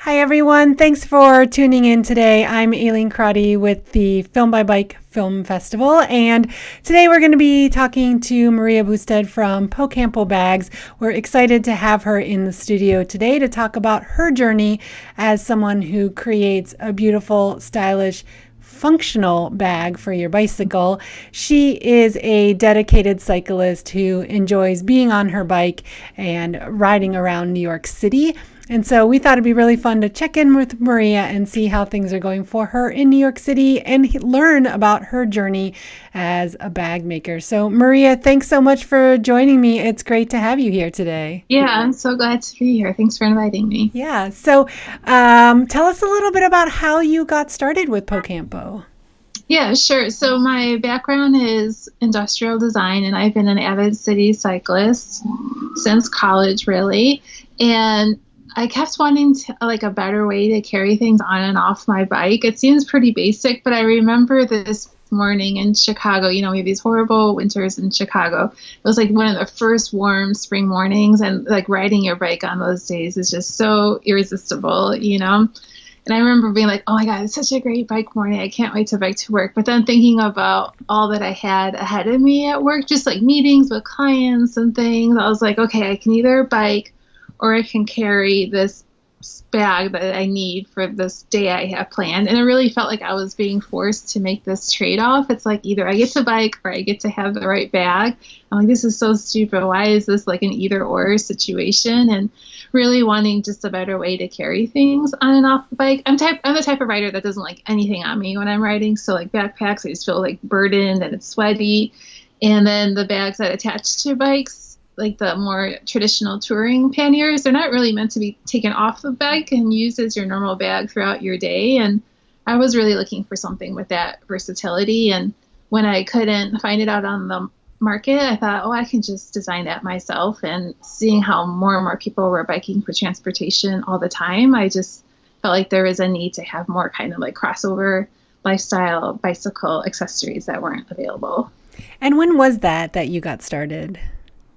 Hi, everyone. Thanks for tuning in today. I'm Aileen Crotty with the Film by Bike Film Festival, and today we're going to be talking to Maria Boustead from Po Campo Bags. We're excited to have her in the studio today to talk about her journey as someone who creates a beautiful, stylish, functional bag for your bicycle. She is a dedicated cyclist who enjoys being on her bike and riding around New York City. And so we thought it'd be really fun to check in with Maria and see how things are going for her in New York City and learn about her journey as a bag maker. So Maria, thanks so much for joining me. It's great to have you here today. Yeah, I'm so glad to be here. Thanks for inviting me. Yeah. So tell us a little bit about how you got started with Po Campo. Yeah, sure. So my background is industrial design, and I've been an avid city cyclist since college, really. And I kept wanting a better way to carry things on and off my bike. It seems pretty basic, but I remember this morning in Chicago. We have these horrible winters in Chicago. It was like one of the first warm spring mornings, and like riding your bike on those days is just so irresistible. And I remember being like, oh my God, it's such a great bike morning. I can't wait to bike to work. But then thinking about all that I had ahead of me at work, just like meetings with clients and things, I was like, okay, I can either bike or I can carry this bag that I need for this day I have planned. And it really felt like I was being forced to make this trade-off. It's like either I get to bike or I get to have the right bag. I'm like, this is so stupid. Why is this like an either or situation? And really wanting just a better way to carry things on and off the bike. I'm the type of rider that doesn't like anything on me when I'm riding. So like backpacks, I just feel like burdened and it's sweaty. And then the bags that attach to bikes, like the more traditional touring panniers, they're not really meant to be taken off the bike and used as your normal bag throughout your day. And I was really looking for something with that versatility. And when I couldn't find it out on the market, I thought, I can just design that myself. And seeing how more and more people were biking for transportation all the time, I just felt like there was a need to have more kind of like crossover lifestyle bicycle accessories that weren't available. And when was that you got started?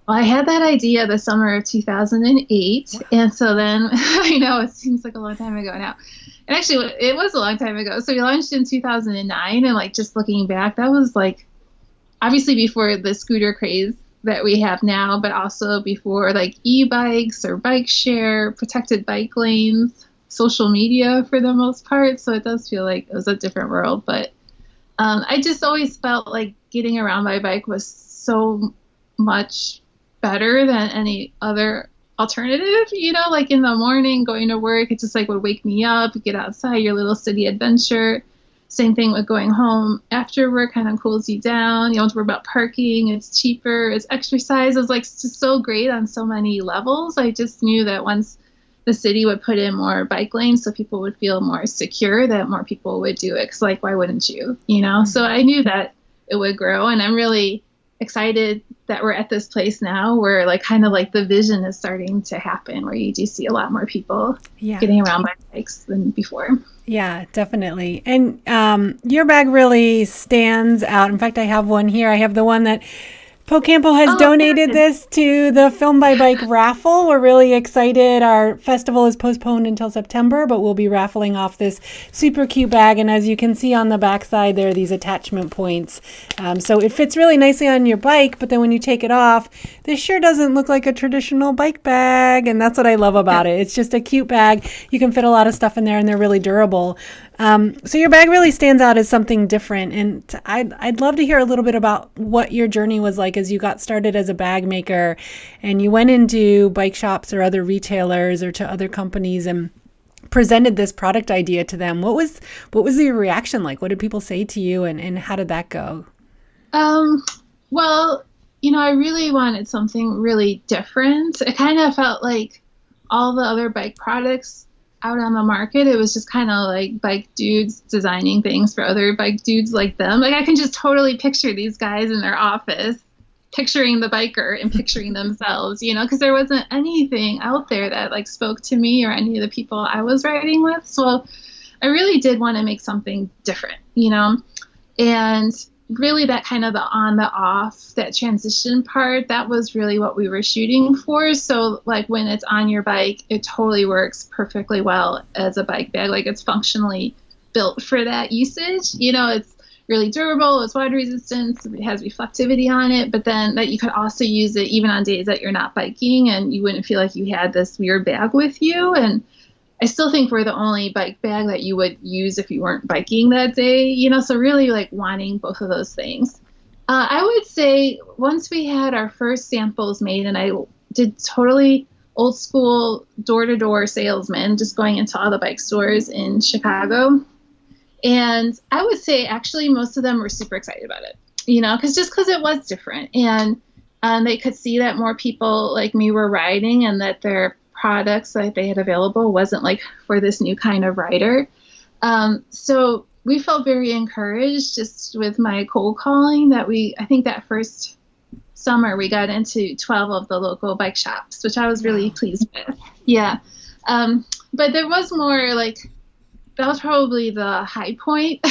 Well, I had that idea the summer of 2008. And so then, I know it seems like a long time ago now. And actually, it was a long time ago. So we launched in 2009. And like just looking back, that was like obviously before the scooter craze that we have now, but also before like e-bikes or bike share, protected bike lanes, social media for the most part. So it does feel like it was a different world. But I just always felt like getting around my bike was so much better than any other alternative, like in the morning going to work, it just like would wake me up, get outside, your little city adventure. Same thing with going home after work, kind of cools you down. You don't have to worry about parking. It's cheaper. It's exercise. It's like just so great on so many levels. I just knew that once the city would put in more bike lanes so people would feel more secure, that more people would do it. Because like, why wouldn't you? So I knew that it would grow, and I'm really excited that we're at this place now where like kind of like the vision is starting to happen, where you do see a lot more people getting around by bikes than before. Yeah, definitely. And your bag really stands out. In fact, I have one here. I have the one that Po Campo has donated this to the Film by Bike raffle. We're really excited. Our festival is postponed until September, but we'll be raffling off this super cute bag. And as you can see on the backside, there are these attachment points. So it fits really nicely on your bike, but then when you take it off, this sure doesn't look like a traditional bike bag. And that's what I love about it. It's just a cute bag. You can fit a lot of stuff in there, and they're really durable. So your bag really stands out as something different. And I'd love to hear a little bit about what your journey was like as you got started as a bag maker and you went into bike shops or other retailers or to other companies and presented this product idea to them. What was your reaction like? What did people say to you, and how did that go? Well, I really wanted something really different. It kind of felt like all the other bike products out on the market, it was just kind of like bike dudes designing things for other bike dudes like them. Like I can just totally picture these guys in their office picturing the biker and picturing themselves, because there wasn't anything out there that like spoke to me or any of the people I was riding with. So I really did want to make something different, and really that kind of the on the off, that transition part, that was really what we were shooting for. So like when it's on your bike, it totally works perfectly well as a bike bag. Like it's functionally built for that usage. It's really durable, it's water resistant, it has reflectivity on it, but then that you could also use it even on days that you're not biking and you wouldn't feel like you had this weird bag with you. And I still think we're the only bike bag that you would use if you weren't biking that day, so really like wanting both of those things. I would say once we had our first samples made, and I did totally old school door-to-door salesman, just going into all the bike stores in Chicago. And I would say actually most of them were super excited about it, because it was different. And they could see that more people like me were riding and that their products that they had available wasn't like for this new kind of rider. So we felt very encouraged just with my cold calling that I think that first summer we got into 12 of the local bike shops, which I was really pleased with. Yeah. But there was more like, that was probably the high point.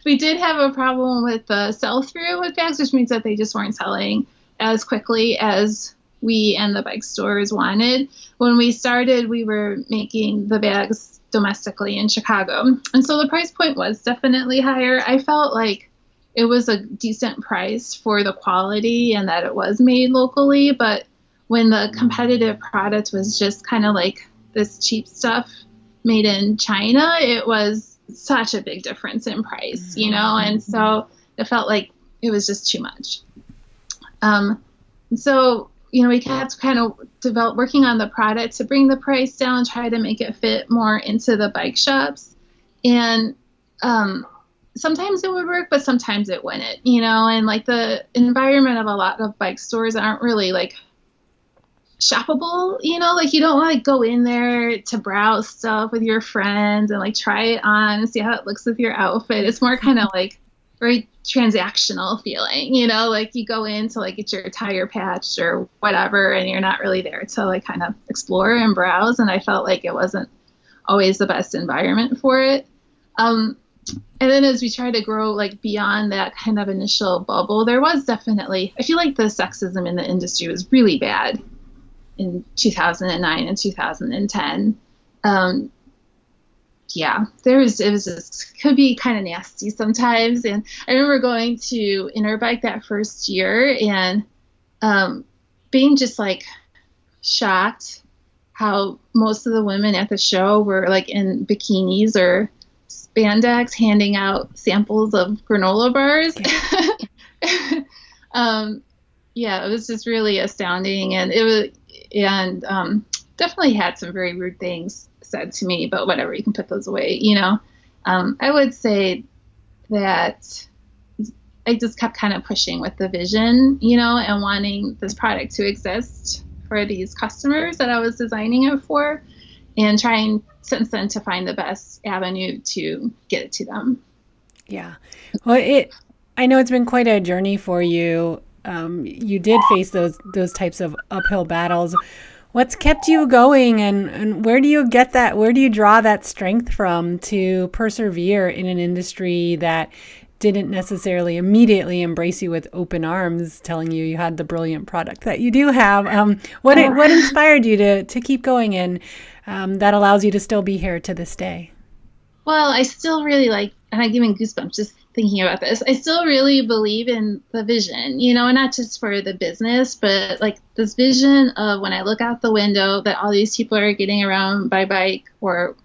We did have a problem with the sell-through with bags, which means that they just weren't selling as quickly as we and the bike stores wanted. When we started, we were making the bags domestically in Chicago. And so the price point was definitely higher. I felt like it was a decent price for the quality and that it was made locally. But when the competitive product was just kind of like this cheap stuff made in China, it was such a big difference in price, and so it felt like it was just too much. So we had to kind of working on the product to bring the price down, try to make it fit more into the bike shops. And sometimes it would work, but sometimes it wouldn't, and like the environment of a lot of bike stores aren't really like shoppable, like you don't want to go in there to browse stuff with your friends and like try it on and see how it looks with your outfit. It's more kind of like very transactional feeling, like you go in to like get your tire patched or whatever, and you're not really there to like kind of explore and browse. And I felt like it wasn't always the best environment for it. And then as we try to grow like beyond that kind of initial bubble, there was definitely, I feel like the sexism in the industry was really bad in 2009 and 2010. It was just, could be kind of nasty sometimes. And I remember going to Interbike that first year and being just like shocked how most of the women at the show were like in bikinis or spandex handing out samples of granola bars. It was just really astounding. And definitely had some very rude things said to me, but whatever, you can put those away, I would say that I just kept kind of pushing with the vision, and wanting this product to exist for these customers that I was designing it for, and trying since then to find the best avenue to get it to them. Yeah. Well, I know it's been quite a journey for you. You did face those types of uphill battles. What's kept you going, and where do you get that? Where do you draw that strength from to persevere in an industry that didn't necessarily immediately embrace you with open arms, telling you had the brilliant product that you do have? What inspired you to keep going, and that allows you to still be here to this day? Well, I still really and I'm giving goosebumps just thinking about this. I still really believe in the vision, and not just for the business, but like this vision of when I look out the window that all these people are getting around by bike or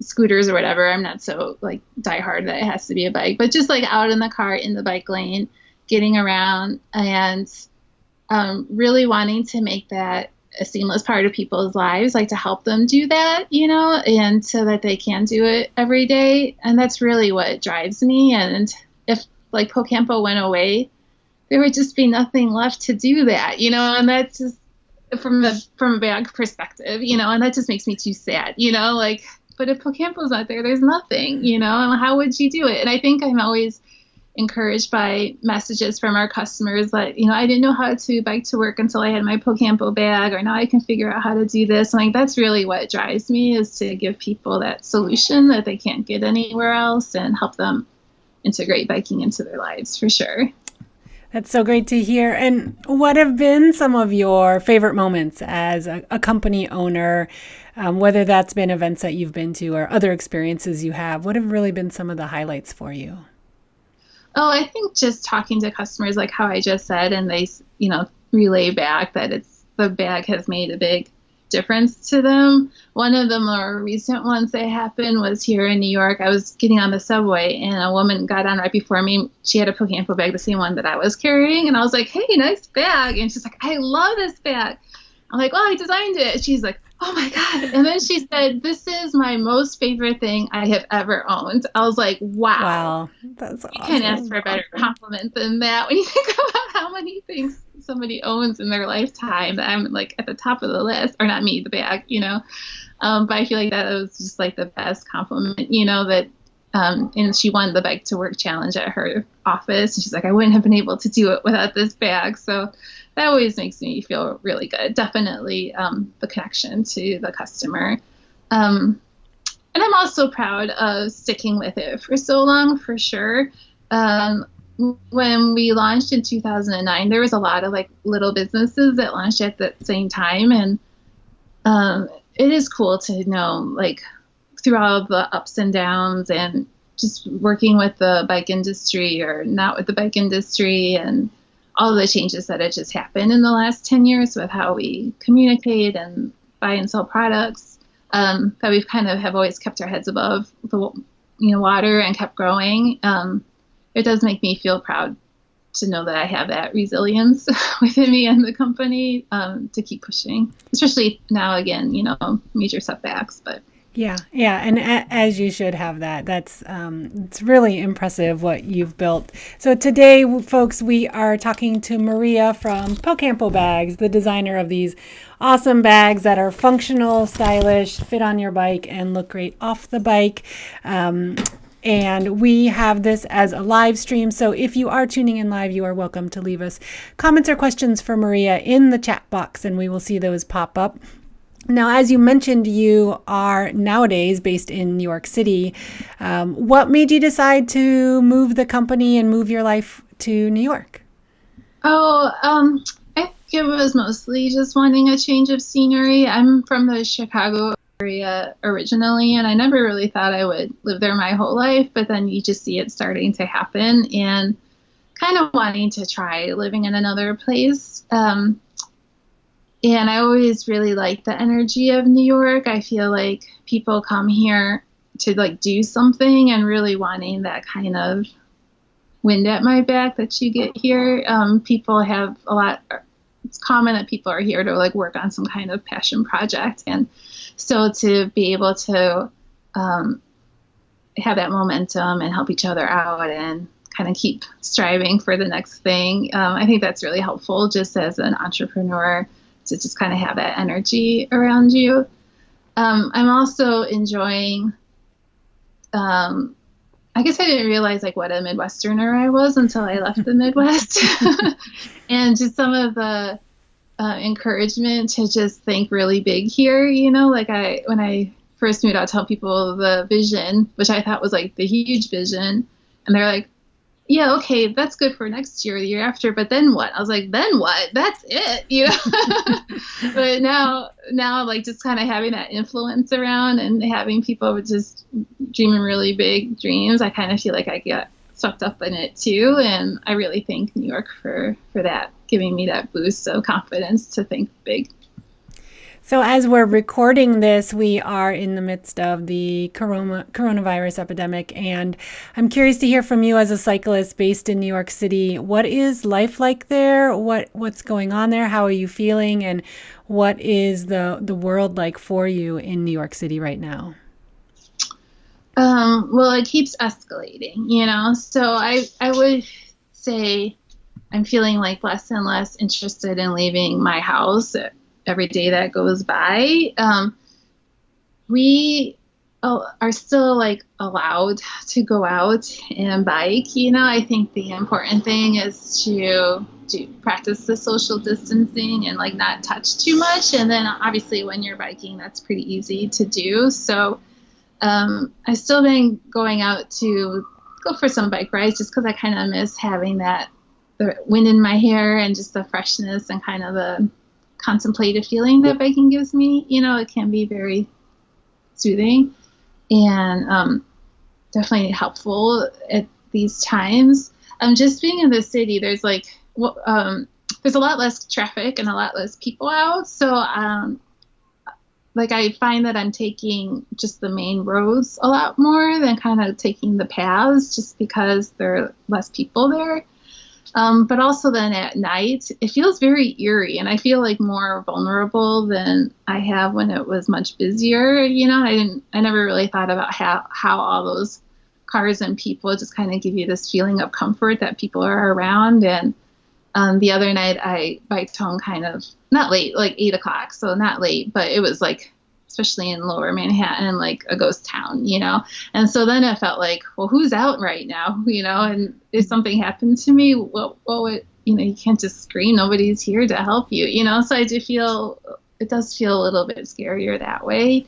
scooters or whatever. I'm not so like diehard that it has to be a bike, but just like out in the car in the bike lane, getting around, and really wanting to make that a seamless part of people's lives, like to help them do that, and so that they can do it every day. And that's really what drives me. And if like Po Campo went away, there would just be nothing left to do that, and that's just from a bag perspective, and that just makes me too sad, but if Po Campo's not there, there's nothing, and how would you do it? And I think I'm always encouraged by messages from our customers that, I didn't know how to bike to work until I had my Po Campo bag, or now I can figure out how to do this. And like, that's really what drives me, is to give people that solution that they can't get anywhere else and help them integrate biking into their lives for sure. That's so great to hear. And what have been some of your favorite moments as a company owner, whether that's been events that you've been to or other experiences you have? What have really been some of the highlights for you? Oh, I think just talking to customers, like how I just said, and they, relay back that the bag has made a big difference to them. One of the more recent ones that happened was here in New York. I was getting on the subway and a woman got on right before me. She had a Po Campo bag, the same one that I was carrying. And I was like, hey, nice bag. And she's like, I love this bag. I'm like, well, I designed it. She's like, oh my God. And then she said, this is my most favorite thing I have ever owned. I was like, wow. That's awesome. You can't ask for a better compliment than that when you think about how many things somebody owns in their lifetime. I'm like at the top of the list, or not me, the bag, but I feel like that was just like the best compliment, that and she won the Bike to Work challenge at her office. And she's like, I wouldn't have been able to do it without this bag. So that always makes me feel really good. Definitely the connection to the customer. And I'm also proud of sticking with it for so long, for sure. When we launched in 2009, there was a lot of like little businesses that launched at the same time. And it is cool to know, like, through all the ups and downs and just working with the bike industry or not with the bike industry and all the changes that have just happened in the last 10 years with how we communicate and buy and sell products, that we've kind of have always kept our heads above the water and kept growing. It does make me feel proud to know that I have that resilience within me and the company to keep pushing, especially now, again, major setbacks, but. Yeah. And as you should have that. That's it's really impressive what you've built. So today, folks, we are talking to Maria from Po Campo Bags, the designer of these awesome bags that are functional, stylish, fit on your bike, and look great off the bike. And we have this as a live stream. So if you are tuning in live, you are welcome to leave us comments or questions for Maria in the chat box, and we will see those pop up. Now, as you mentioned, you are nowadays based in New York City. What made you decide to move the company and move your life to New York? I think it was mostly just wanting a change of scenery. I'm from the Chicago area originally, and I never really thought I would live there my whole life, but then you just see it starting to happen and kind of wanting to try living in another place. And I always really like the energy of New York. I feel like people come here to like do something and really wanting that kind of wind at my back that you get here. People have a lot, it's common that people are here to like work on some kind of passion project. And so to be able to have that momentum and help each other out and kind of keep striving for the next thing, I think that's really helpful just as an entrepreneur, to just kind of have that energy around you. I'm also enjoying, I guess I didn't realize like what a Midwesterner I was until I left the Midwest. And just some of the encouragement to just think really big here, like when I first moved out, tell people the vision, which I thought was like the huge vision. And they're like, yeah, okay, that's good for next year, the year after, but then what? I was like, then what? That's it, But now, like, just kind of having that influence around and having people with just dreaming really big dreams, I kind of feel like I get swept up in it too. And I really thank New York for that, giving me that boost of confidence to think big. So as we're recording this, we are in the midst of the coronavirus epidemic, and I'm curious to hear from you as a cyclist based in New York City. What is life like there? What's going on there? How are you feeling? And what is the world like for you in New York City right now? Well, it keeps escalating, so I would say I'm feeling like less and less interested in leaving my house every day that goes by. We are still like allowed to go out and bike. I think the important thing is to practice the social distancing and like not touch too much. And then obviously when you're biking, that's pretty easy to do. So I still been going out to go for some bike rides just because I kind of miss having the wind in my hair and just the freshness and kind of the contemplative feeling that biking gives me. It can be very soothing and definitely helpful at these times. Just being in the city, there's there's a lot less traffic and a lot less people out. So I find that I'm taking just the main roads a lot more than kind of taking the paths just because there are less people there. But also then at night, it feels very eerie and I feel like more vulnerable than I have when it was much busier. I never really thought about how all those cars and people just kind of give you this feeling of comfort that people are around. And the other night I biked home kind of not late, like 8:00. So not late, but it was especially in lower Manhattan, like a ghost town, And so then I felt like, well, who's out right now, and if something happened to me, you can't just scream. Nobody's here to help you, So I do feel, it does feel a little bit scarier that way.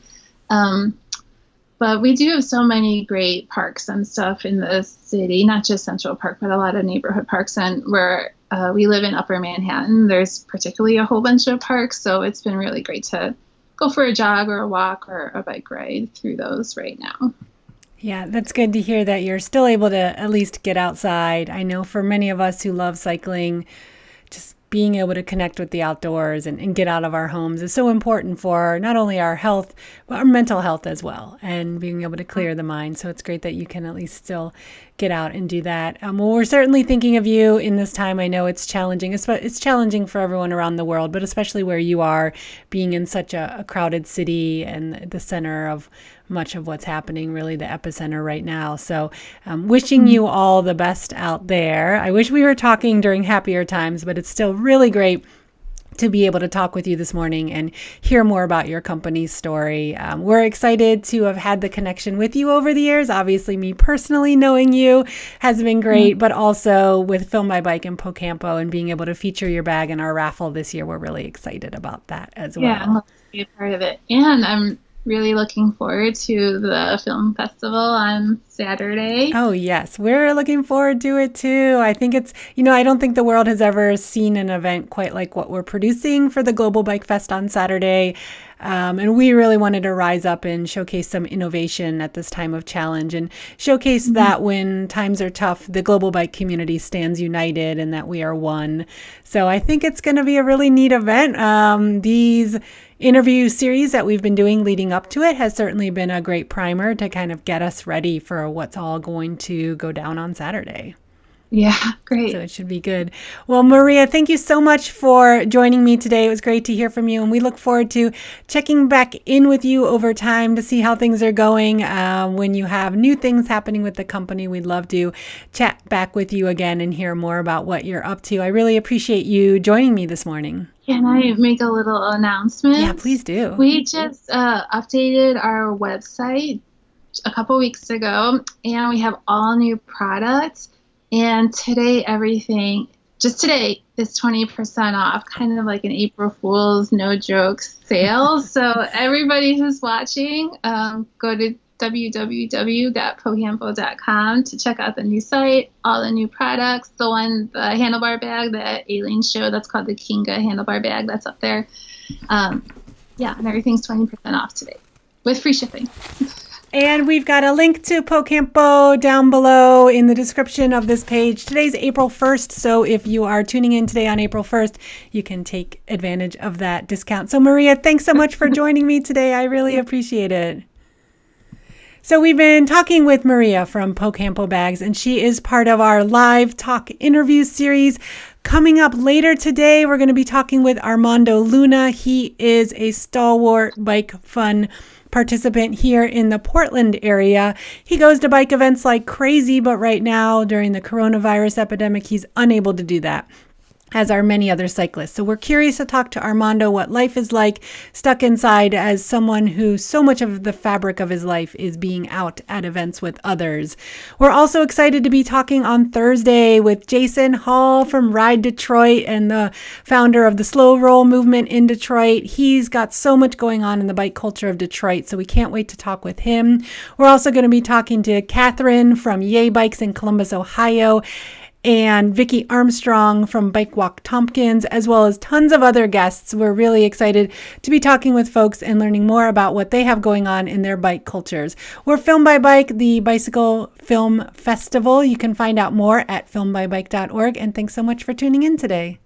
But we do have so many great parks and stuff in the city, not just Central Park, but a lot of neighborhood parks. And where we live in Upper Manhattan, there's particularly a whole bunch of parks. So it's been really great to go for a jog or a walk or a bike ride through those right now. Yeah, that's good to hear that you're still able to at least get outside. I know for many of us who love cycling, just being able to connect with the outdoors and get out of our homes is so important for not only our health, but our mental health as well, and being able to clear the mind. So it's great that you can at least still get out and do that. Well, we're certainly thinking of you in this time. I know it's challenging. It's challenging for everyone around the world, but especially where you are, being in such a crowded city and the center of much of what's happening, really the epicenter right now. So wishing you all the best out there. I wish we were talking during happier times, but it's still really great to be able to talk with you this morning and hear more about your company's story. We're excited to have had the connection with you over the years. Obviously, me personally knowing you has been great, but also with Film by Bike and Po Campo and being able to feature your bag in our raffle this year, we're really excited about that as well. Yeah, I'd love to be a part of it. And I'm really looking forward to the film festival on Saturday. Oh, yes. We're looking forward to it too. I think it's, I don't think the world has ever seen an event quite like what we're producing for the Global Bike Fest on Saturday. And we really wanted to rise up and showcase some innovation at this time of challenge and showcase that when times are tough, the global bike community stands united and that we are one. So I think it's going to be a really neat event. These interview series that we've been doing leading up to it has certainly been a great primer to kind of get us ready for what's all going to go down on Saturday. Yeah, great. So it should be good. Well, Maria, thank you so much for joining me today. It was great to hear from you, and we look forward to checking back in with you over time to see how things are going. When you have new things happening with the company, we'd love to chat back with you again and hear more about what you're up to. I really appreciate you joining me this morning. Can I make a little announcement? Yeah, please do. We just updated our website a couple weeks ago, and we have all new products. And today, just today, is 20% off, kind of like an April Fool's no jokes sale. So everybody who's watching, go to www.pocampo.com to check out the new site, all the new products, the handlebar bag that Aileen showed, that's called the Kinga handlebar bag, that's up there. And everything's 20% off today with free shipping. And we've got a link to Po Campo down below in the description of this page. Today's April 1st, so if you are tuning in today on April 1st, you can take advantage of that discount. So Maria, thanks so much for joining me today. I really appreciate it. So we've been talking with Maria from Po Campo Bags, and she is part of our live talk interview series. Coming up later today, we're going to be talking with Armando Luna. He is a stalwart bike fun participant here in the Portland area. He goes to bike events like crazy, but right now during the coronavirus epidemic, he's unable to do that. as are many other cyclists. So we're curious to talk to Armando what life is like stuck inside as someone who so much of the fabric of his life is being out at events with others. We're also excited to be talking on Thursday with Jason Hall from Ride Detroit and the founder of the Slow Roll movement in Detroit. He's got so much going on in the bike culture of Detroit, so we can't wait to talk with him. We're also going to be talking to Catherine from Yay Bikes in Columbus, Ohio, and Vicki Armstrong from Bike Walk Tompkins, as well as tons of other guests. We're really excited to be talking with folks and learning more about what they have going on in their bike cultures. We're Film by Bike, the bicycle film festival. You can find out more at filmbybike.org. And thanks so much for tuning in today.